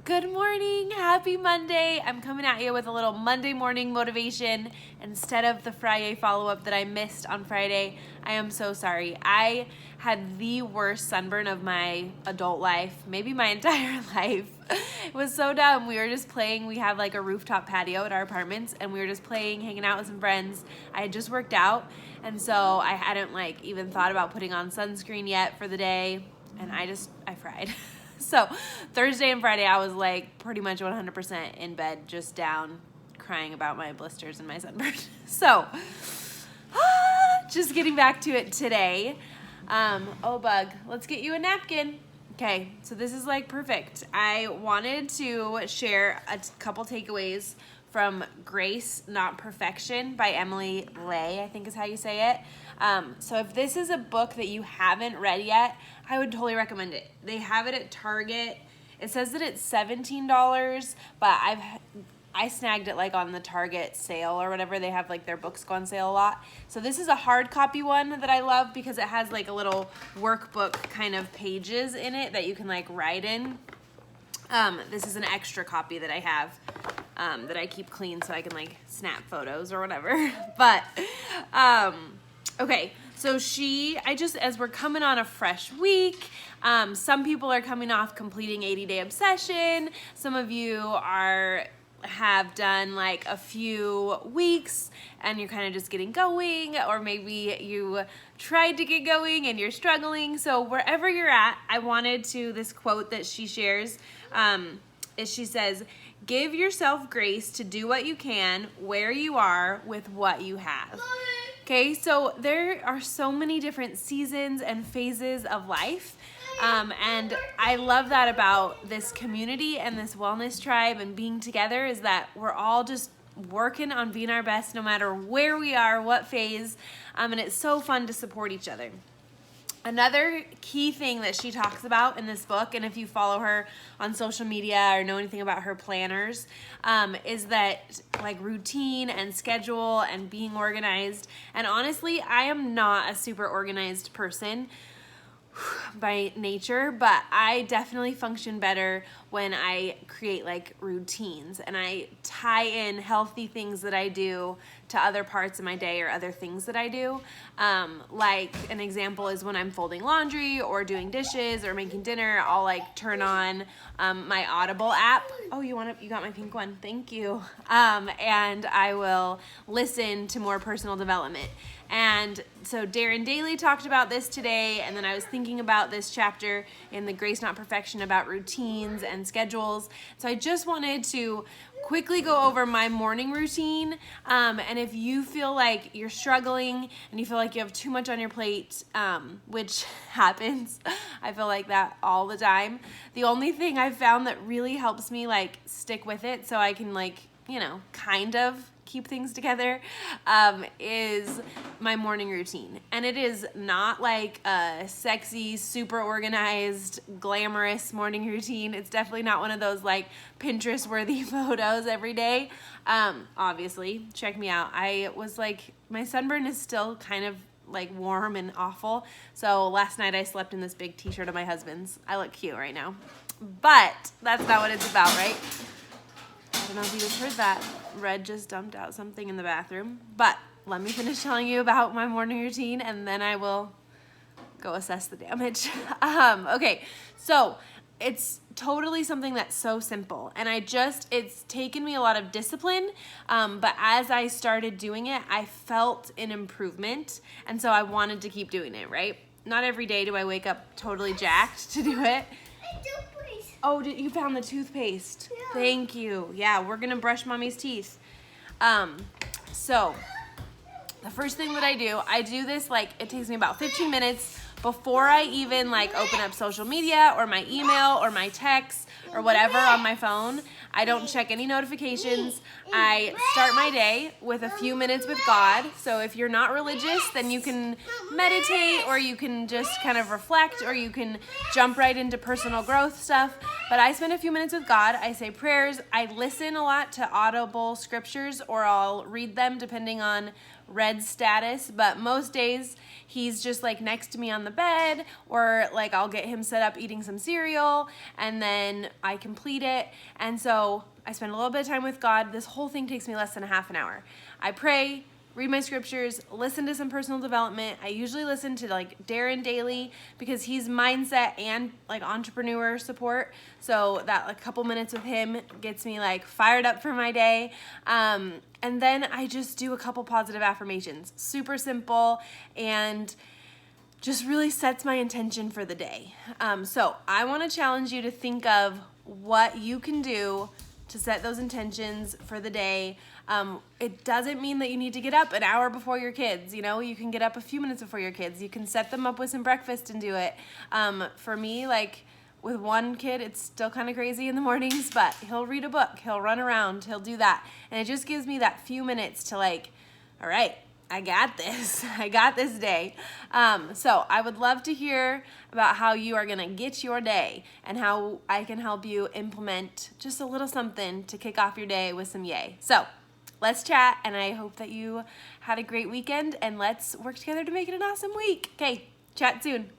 Good morning, happy Monday. I'm coming at you with a little Monday morning motivation instead of the Friday follow-up that I missed on Friday. I am so sorry. I had the worst sunburn of my adult life, maybe my entire life. It was so dumb. We were just playing. We have like a rooftop patio at our apartments, and we were just playing, hanging out with some friends. I had just worked out, and so I hadn't even thought about putting on sunscreen yet for the day, and I fried. So Thursday and Friday, I was pretty much 100% in bed, just down, crying about my blisters and my sunburn. So, just getting back to it today. Oh, Bug, let's get you a napkin. Okay, so this is perfect. I wanted to share a couple takeaways from Grace, Not Perfection by Emily Ley, I think is how you say it. So if this is a book that you haven't read yet, I would totally recommend it. They have it at Target. It says that it's $17, but I snagged it on the Target sale or whatever. They have their books go on sale a lot. So this is a hard copy one that I love because it has a little workbook kind of pages in it that you can write in. This is an extra copy that I have that I keep clean so I can snap photos or whatever. But okay, so as we're coming on a fresh week, some people are coming off completing 80-day obsession. Some of you have done a few weeks and you're kind of just getting going, or maybe you tried to get going and you're struggling. So wherever you're at, I wanted to, this quote that she shares, is she says, "Give yourself grace to do what you can, where you are, with what you have." Okay, so there are so many different seasons and phases of life. And I love that about this community and this wellness tribe and being together, is that we're all just working on being our best no matter where we are, what phase, and it's so fun to support each other. Another key thing that she talks about in this book, and if you follow her on social media or know anything about her planners, is that routine and schedule and being organized. And honestly, I am not a super organized person by nature, but I definitely function better when I create routines and I tie in healthy things that I do to other parts of my day or other things that I do. An example is when I'm folding laundry or doing dishes or making dinner, I'll turn on my Audible app. Oh, you got my pink one. Thank you. And I will listen to more personal development. And so Darren Daly talked about this today, and then I was thinking about this chapter in the Grace Not Perfection about routines and schedules. So I just wanted to quickly go over my morning routine. And if you feel like you're struggling and you feel like you have too much on your plate, which happens, I feel like that all the time. The only thing I've found that really helps me stick with it so I can kind of keep things together, is my morning routine. And it is not a sexy, super organized, glamorous morning routine. It's definitely not one of those Pinterest worthy photos every day. Obviously, check me out. I was my sunburn is still kind of warm and awful. So last night I slept in this big t-shirt of my husband's. I look cute right now. But that's not what it's about, right? I don't know if you just heard that. Red just dumped out something in the bathroom. But let me finish telling you about my morning routine, and then I will go assess the damage. Okay, so it's totally something that's so simple. And it's taken me a lot of discipline, but as I started doing it, I felt an improvement. And so I wanted to keep doing it, right? Not every day do I wake up totally jacked to do it. Oh, you found the toothpaste? Yeah. Thank you. Yeah, we're gonna brush mommy's teeth. So the first thing that I do this it takes me about 15 minutes before I even open up social media or my email or my texts or whatever on my phone. I don't check any notifications. I start my day with a few minutes with God. So if you're not religious, then you can meditate, or you can just kind of reflect, or you can jump right into personal growth stuff. But I spend a few minutes with God. I say prayers. I listen a lot to audible scriptures, or I'll read them depending on read status. But most days he's just like next to me on the bed, or like I'll get him set up eating some cereal and then I complete it. And so I spend a little bit of time with God. This whole thing takes me less than a half an hour. I pray, read my scriptures, listen to some personal development. I usually listen to like Darren daily because he's mindset and like entrepreneur support. So that like couple minutes with him gets me like fired up for my day. And then I just do a couple positive affirmations. Super simple and just really sets my intention for the day. So I want to challenge you to think of what you can do to set those intentions for the day. It doesn't mean that you need to get up an hour before your kids. You know, you can get up a few minutes before your kids. You can set them up with some breakfast and do it. For me, like with one kid, it's still kind of crazy in the mornings, but he'll read a book, he'll run around, he'll do that. And it just gives me that few minutes to like, all right, I got this. I got this day. So I would love to hear about how you are going to get your day and how I can help you implement just a little something to kick off your day with some yay. So let's chat, and I hope that you had a great weekend, and let's work together to make it an awesome week. Okay, chat soon.